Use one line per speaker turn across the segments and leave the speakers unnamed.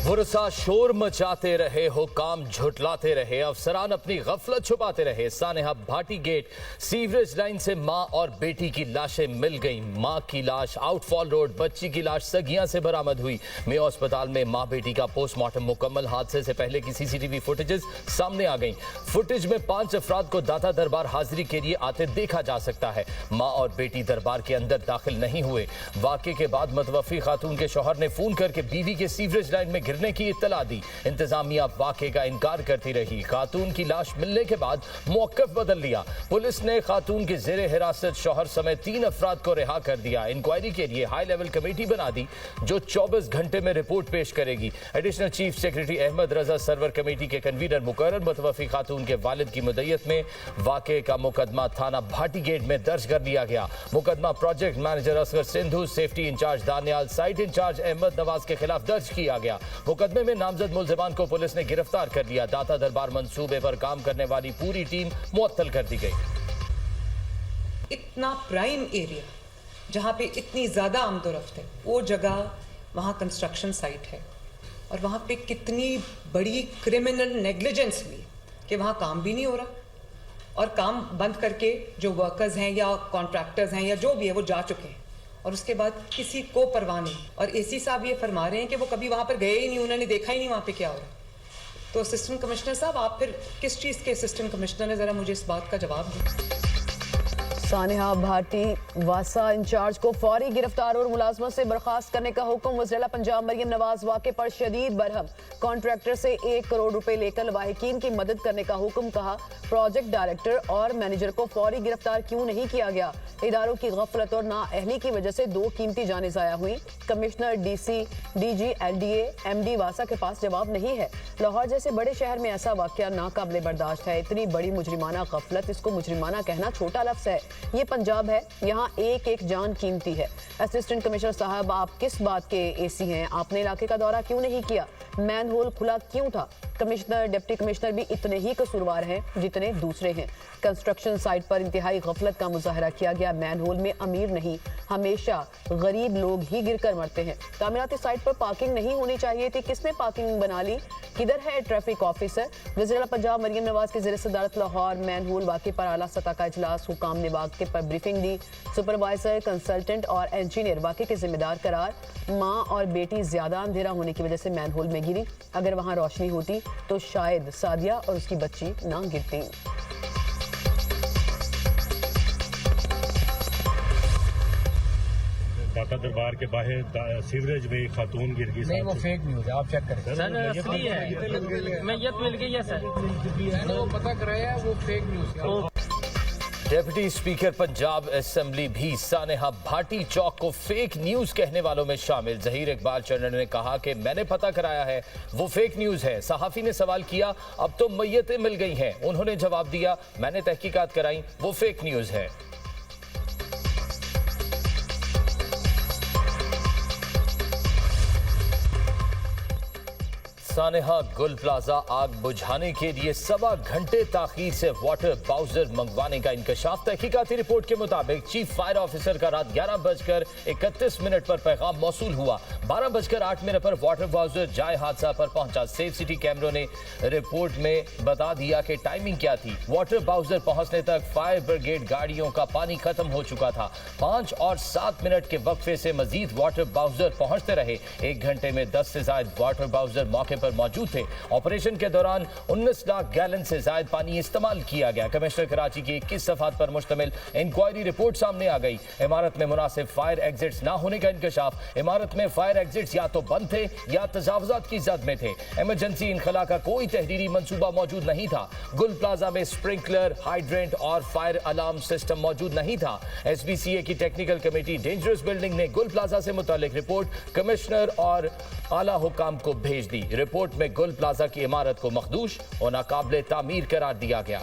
पुरसा शोर मचाते रहे, हुकाम झुटलाते रहे, अफसरान अपनी गफलत छुपाते रहे। सानेहा भाटी गेट सीवरेज लाइन से मां और बेटी की लाशें मिल गईं। मां की लाश आउटफॉल रोड, बच्ची की लाश सगिया से बरामद हुई। मेयो अस्पताल में मां बेटी का पोस्टमार्टम मुकम्मल। हादसे से पहले की सीसीटीवी फुटेजेस सामने आ गई। फुटेज में 5 अफराद को दाता दरबार हाजिरी के लिए आते देखा जा सकता है। मां और बेटी दरबार के अंदर दाखिल नहीं हुए। वाकये के बाद मतवफी खातून के शौहर ने फोन करके बीवी के सीवरेज लाइन में गिरने की इत्तला दी। इंतजामिया वाकये का इनकार करती रही। खातून की लाश मिलने के बाद मौक़िफ़ बदल लिया। पुलिस ने खातून के ज़ेरे हिरासत शौहर समेत 3 अफराद को रिहा कर दिया। इंक्वायरी के लिए हाई लेवल कमेटी बना दी जो 24 घंटे में रिपोर्ट पेश करेगी। एडिशनल चीफ सेक्रेटरी अहमद रजा सरवर कमेटी के कन्वीनर मुकर्रर। मतवफी खातून के वालिद की मुद्दत में वाकये का मुकदमा थाना भाटी गेट में दर्ज कर लिया गया। मुकदमा project manager Asghar Sindhu, safety incharge Daniyal, site incharge Ahmed Nawaz के खिलाफ दर्ज किया गया। मुकदमे में नामजद मुल्जिमान को पुलिस ने गिरफ्तार कर लिया। दाता दरबार मंसूबे पर काम करने वाली पूरी टीम मुअत्तल कर दी गई।
इतना प्राइम एरिया जहाँ पे इतनी ज़्यादा आमदोरफ्त है, वो जगह वहाँ कंस्ट्रक्शन साइट है और वहाँ पे कितनी बड़ी क्रिमिनल नेग्लिजेंस हुई कि वहाँ काम भी नहीं हो रहा और काम बंद करके जो वर्कर्स हैं या कॉन्ट्रैक्टर्स हैं या जो भी है वो जा चुके हैं और उसके बाद किसी को परवाह नहीं। और एसी साहब ये फरमा रहे हैं कि वो कभी वहाँ पर गए ही नहीं, उन्होंने देखा ही नहीं वहाँ पे क्या हो रहा है। तो असिस्टेंट कमिश्नर साहब, आप फिर किस चीज़ के असिस्टेंट कमिश्नर हैं, ज़रा मुझे इस बात का जवाब दें।
सानेहा भाटी वासा इंचार्ज को फौरी गिरफ्तार और मुलाजमत से बर्खास्त करने का हुक्म। वज़ीर पंजाब मरियम नवाज वाक़े पर शदीद बरहम। कॉन्ट्रैक्टर से 1 करोड़ रुपए लेकर लाहिकीन की मदद करने का हुक्म। कहा प्रोजेक्ट डायरेक्टर और मैनेजर को फौरी गिरफ्तार क्यों नहीं किया गया। इदारों की गफलत और नाअहली की वजह से 2 कीमती जानें ज़ाया हुई। Commissioner, DC, DG, LDA, MD वासा के पास जवाब नहीं है। लाहौर जैसे बड़े शहर में ऐसा वाक़या नाकाबिले बर्दाश्त है। इतनी बड़ी मुजरिमाना गफलत, इसको मुजरिमाना कहना छोटा लफ्ज़ है। ये पंजाब है, यहाँ एक एक जान कीमती है। असिस्टेंट कमिश्नर साहब, आप किस बात के एसी हैं? आपने इलाके का दौरा क्यों नहीं किया? मैन होल खुला क्यों था? कमिश्नर, डिप्टी कमिश्नर भी इतने ही कसूरवार हैं जितने दूसरे हैं। कंस्ट्रक्शन साइट पर इंतहाई गफलत का मुजाहरा किया गया। मैन होल में अमीर नहीं, हमेशा गरीब लोग ही गिरकर मरते हैं। तामीराती साइट पर पार्किंग नहीं होनी चाहिए थी, किसने पार्किंग बना ली? किधर है ट्रैफिक ऑफिसर? वज़ीर पंजाब मरियम नवाज की ज़ेर सदारत लाहौर मैन होल वाक़े पर आला सतह का इजलास। हुकाम ने वाक़े पर ब्रीफिंग दी। सुपरवाइजर, कंसल्टेंट और इंजीनियर वाक़े के जिम्मेदार करार। माँ और बेटी ज्यादा अंधेरा होने की वजह से मैन होल में गिरी। अगर वहाँ रोशनी होती तो शायद सादिया और उसकी बच्ची ना गिरती।
दाता दरबार के बाहर सीवरेज में खातून गिर गई।
नहीं, वो फेक न्यूज़ है, आप चेक करें।
सर असली है, मैयत मिल गई है सर।
वो पता कराया, वो फेक न्यूज़ है।
डेप्यूटी स्पीकर पंजाब असेंबली भी सानेहा भाटी चौक को फेक न्यूज कहने वालों में शामिल। जहीर इकबाल चन्नन ने कहा कि मैंने पता कराया है, वो फेक न्यूज है। सहाफी ने सवाल किया, अब तो मैयतें मिल गई हैं। उन्होंने जवाब दिया, मैंने तहकीकात कराई, वो फेक न्यूज है। सानेहा गुल प्लाजा आग बुझाने के लिए 1.25 घंटे ताखीर से वाटर बाउजर मंगवाने का इंकशाफ। तहकीकाती रिपोर्ट के मुताबिक चीफ फायर ऑफिसर का रात 11:31 पर पैगाम मौसूल हुआ। 12:08 पर वाटर बाउजर जाए हादसा पर पहुंचा। सेफ सिटी कैमरों ने रिपोर्ट में बता दिया कि टाइमिंग क्या थी। वाटर बाउजर पहुंचने तक फायर ब्रिगेड गाड़ियों का पानी खत्म हो चुका था। 5 और 7 मिनट के वक्फे से मजीद वाटर बाउजर पहुंचते रहे। 1 घंटे में 10 से ज्यादा वाटर बाउजर मौके पर मौजूद थे। ऑपरेशन के दौरान 19 लाख गैलन से ज्यादा पानी इस्तेमाल किया गया। कमिश्नर कराची की 21 सफात पर मुश्तमिल इंक्वायरी रिपोर्ट सामने आ गई। इमारत में मुनासिब फायर एग्जिट्स ना होने का इंकशाफ। इमारत में फायर एग्जिट्स या तो बंद थे या तजावुजात की जद में थे। इमरजेंसी इनखला का कोई तहरीरी मंसूबा मौजूद नहीं था। गुल प्लाजा में स्प्रिंकलर, हाइड्रेंट और फायर अलार्म सिस्टम मौजूद नहीं था। SBCA की टेक्निकल कमेटी डेंजरस बिल्डिंग ने गुल प्लाजा से मुतालिक रिपोर्ट कमिश्नर और आला हुकाम को भेज दी। रिपोर्ट में गुल प्लाजा की इमारत को मखदूश और नाकाबिले तामीर करार दिया गया।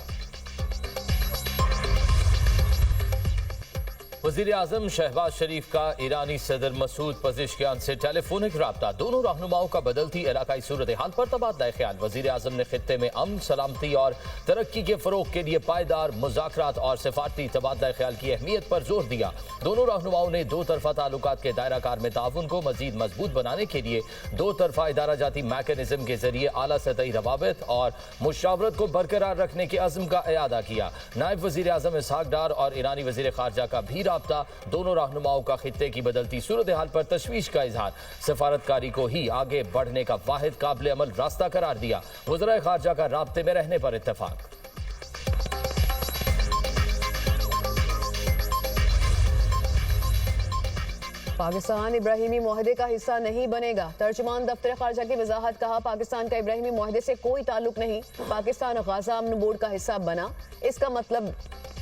वजीर आजम शहबाज शरीफ का ईरानी सदर मसूद पज़ेश्कियान से टेलीफोनिक राब्ता। दोनों रहनुमाओं का बदलती इलाकाई सूरत हाल पर तबादला ख्याल। वजीर आजम ने खित्ते में अमन, सलामती और तरक्की के फरोग के लिए पायदार मुज़ाकरात और सिफारती तबादला ख्याल की अहमियत पर जोर दिया। दोनों रहनुमाओं ने दो तरफा ताल्लुकात के दायरा कार में ताउन को मजीद मजबूत बनाने के लिए दो तरफा इदारा जाती मैकेनिज्म के जरिए आला सतही रवाबित और मुशावरत को बरकरार रखने के अज़्म का इयादा किया। नायब वजीर आजम इसहाक डार और ईरानी वजीर खारजा का भी राब्ता। दोनों रहनुमाओं का खित्ते की बदलती सूरत हाल पर तशवीश का इजहार। सफारतकारी को ही आगे बढ़ने का वाहिद काबिल अमल रास्ता करार दिया। वज़राए खारजा का राब्ते में रहने पर इत्तेफाक।
पाकिस्तान इब्राहिमी मुआहदे का हिस्सा नहीं बनेगा। तर्जुमान दफ्तर खारजा की वजाहत। कहा, पाकिस्तान का इब्राहिमी मुआहदे से कोई ताल्लुक नहीं। पाकिस्तान गाजा अमन बोर्ड का हिस्सा बना, इसका मतलब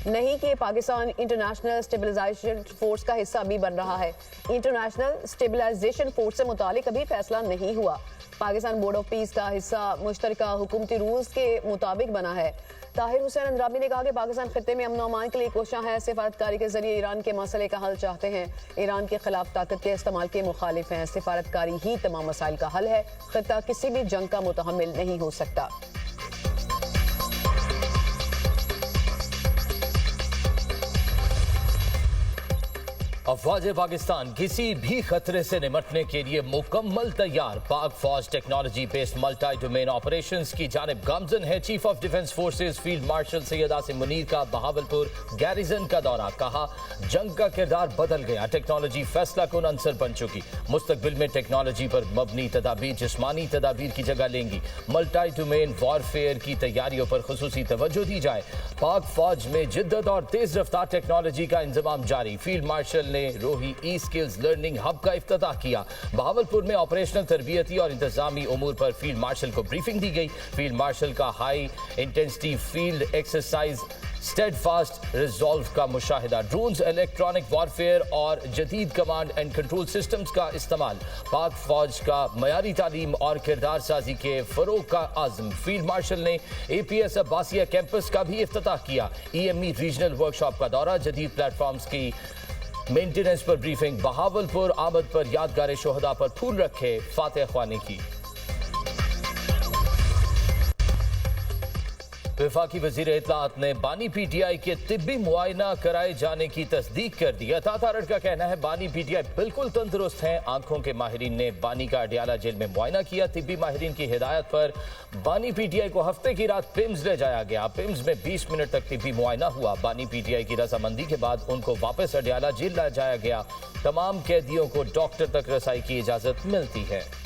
नहीं कि पाकिस्तान इंटरनेशनल स्टेबलाइजेशन फोर्स का हिस्सा भी बन रहा है। इंटरनेशनल स्टेबलाइजेशन फोर्स से मुतालिक अभी फैसला नहीं हुआ। पाकिस्तान बोर्ड ऑफ पीस का हिस्सा मुश्तरका हुकूमती रूल्स के मुताबिक बना है। ताहिर हुसैन अंद्राबी ने कहा कि पाकिस्तान खित्ते में अमन अमान के लिए कोशिश है। सिफारतकारी के जरिए ईरान के मसले का हल चाहते हैं। ईरान के खिलाफ ताकत के इस्तेमाल के मुखालिफ हैं। सिफारतकारी ही तमाम मसाइल का हल है। खित्ता किसी भी जंग का मुतहम्मिल नहीं हो सकता।
अफवाज पाकिस्तान किसी भी खतरे से निपटने के लिए मुकम्मल तैयार। पाक फौज technology based multi domain operations की जानिब गामजन है। Chief of defence forces field marshal Syed Asim Munir का बहावलपुर गैरिजन का दौरा। कहा, जंग का किरदार बदल गया, टेक्नोलॉजी फैसला कुन अंसर बन चुकी। मुस्तकबिल में टेक्नोलॉजी पर मबनी तदाबीर जिस्मानी तदाबीर की जगह लेंगी। मल्टी डोमेन वॉरफेयर की तैयारियों पर खुसूसी तवज्जो दी जाए। पाक फौज में जिद्दत और तेज रफ्तार टेक्नोलॉजी का इंतजाम जारी। फील्ड मार्शल ने रोही ई स्किल्स लर्निंग हब का इफ्तिताह किया। बहावलपुर में ऑपरेशनल तरबियती और इंतजामी उमूर पर फील्ड मार्शल को ब्रीफिंग दी गई। फील्ड मार्शल का high intensity field exercise steadfast resolve का मुशाहिदा। ड्रोन्स, इलेक्ट्रॉनिक वॉरफेयर और जदीद कमांड एंड कंट्रोल सिस्टम्स का इस्तेमाल। पाक फौज का मयारी तालीम और किरदार साजी के फरोग का आज़म। फील्ड मार्शल ने APS अब्बासिया कैंपस का भी इफ्तिताह किया। EME रीजनल वर्कशॉप का दौरा। जदीद प्लेटफॉर्म्स की मेंटेनेंस पर ब्रीफिंग। बहावलपुर आमद पर यादगार शोहदा पर फूल रखे फातेह ख्वानी की। वफाकी वजीर इत्तलात ने बानी PTI के तिब्बी मुआयना कराए जाने की तस्दीक कर दी। अतात आरड़ का कहना है, बानी PTI बिल्कुल तंदुरुस्त हैं। आंखों के माहिरीन ने बानी का अडियाला जेल में मुआयना किया। तिब्बी माहिरीन की हिदायत पर बानी PTI को हफ्ते की रात पिम्स ले जाया गया। पिम्स में 20 मिनट तक तिब्बी मुआयना हुआ। बानी PTI की रजामंदी के बाद उनको वापस अडियाला जेल लाया जाया गया। तमाम कैदियों को डॉक्टर तक रसाई की इजाजत मिलती है।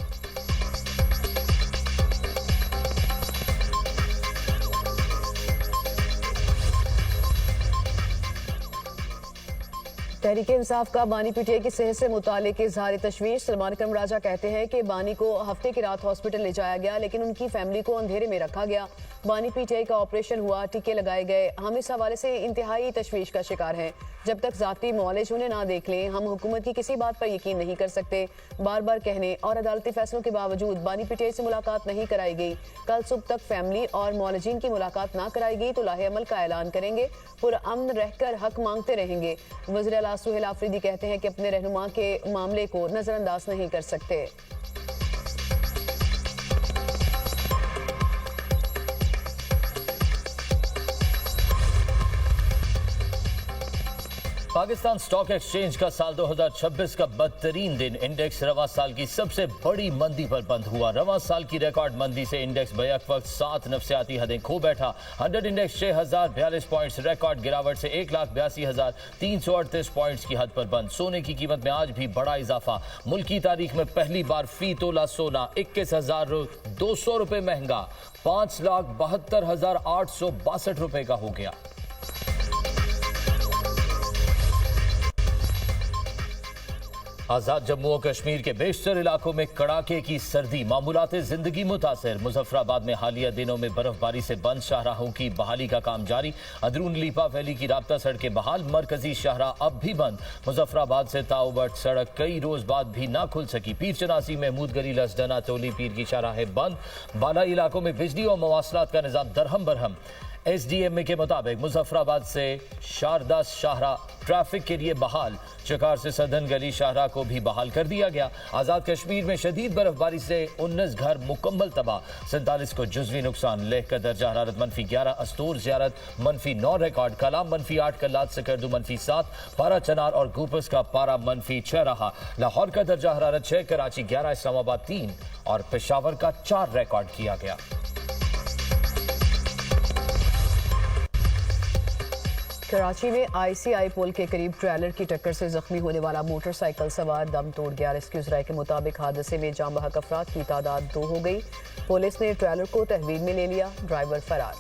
तहरीक इंसाफ का बानी PTI की सेहत से मुतालिक इजहार तशवीश। सलमान अकरम राजा कहते हैं कि बानी को हफ्ते की रात हॉस्पिटल ले जाया गया, लेकिन उनकी फैमिली को अंधेरे में रखा गया। बानी PTI का ऑपरेशन हुआ, टीके लगाए गए। हम इस हवाले से इंतहाई तशवीश का शिकार हैं। जब तक जाती मौलेज उन्हें ना देख लें, हम हुकूमत की किसी बात पर यकीन नहीं कर सकते। बार बार कहने और अदालती फैसलों के बावजूद बानी PTI से मुलाकात नहीं कराई गई। कल सुबह तक फैमिली और मौलजीन की मुलाकात ना कराई गई तो लाहे अमल का ऐलान करेंगे। पुरअमन रहकर हक मांगते रहेंगे। वज़ीर आला सुहेल आफरीदी कहते हैं कि अपने रहनुमा के मामले को नजरअंदाज नहीं कर सकते।
पाकिस्तान स्टॉक एक्सचेंज का साल 2026 का बदतरीन दिन। इंडेक्स रवा साल की सबसे बड़ी मंदी पर बंद हुआ। रवा साल की रिकॉर्ड मंदी से इंडेक्स बैक वक्त 7 नफसियाती हदें खो बैठा। 100 इंडेक्स 6042 पॉइंट्स रिकॉर्ड गिरावट से 1,82,338 पॉइंट्स की हद पर बंद। सोने की कीमत में आज भी बड़ा इजाफा। मुल्क की तारीख में पहली बार फी तोला सोना 21,200 रुपए महंगा 5,72,862 रुपए का हो गया। आजाद जम्मू और कश्मीर के बेशतर इलाकों में कड़ाके की सर्दी। मामूलात जिंदगी मुतासर। मुजफ्फराबाद में हालिया दिनों में बर्फबारी से बंद शाहराहों की बहाली का काम जारी। अंदरून लीपा वैली की राब्ता सड़कें बहाल। मरकजी शाहराह अब भी बंद। मुजफ्फराबाद से ताओबट सड़क कई रोज बाद भी ना खुल सकी। पीर चनासी, महमूद गली, लसडना, तोली पीर की शाहराहें बंद। बालाई इलाकों में बिजली और मवासलात का निजाम दरहम बरहम। एसडीएमए के मुताबिक मुजफ्फराबाद से शारदा शाहरा ट्रैफिक के लिए बहाल। चकार से सदन गली शाहरा को भी बहाल कर दिया गया। आजाद कश्मीर में शदीद बर्फबारी से 19 घर मुकम्मल तबाह, 47 को जुज़वी नुकसान। लेह का दर्जा हरारत -11, अस्तूर ज़ियारत -9 रिकॉर्ड। कलाम -8, कल्लात सकर्दू -7, पारा चनार और गूपस का पारा -6 रहा। लाहौर का दर्जा हरारत 6, कराची 11, इस्लामाबाद 3 और पेशावर का 4 रिकॉर्ड किया गया।
कराची में आईसीआई पुल के करीब ट्रेलर की टक्कर से जख्मी होने वाला मोटरसाइकिल सवार दम तोड़ गया। रेस्क्यूज राय के मुताबिक हादसे में जाम बहक अफराद की तादाद 2 हो गई। पुलिस ने ट्रेलर को तहवील में ले लिया, ड्राइवर फरार।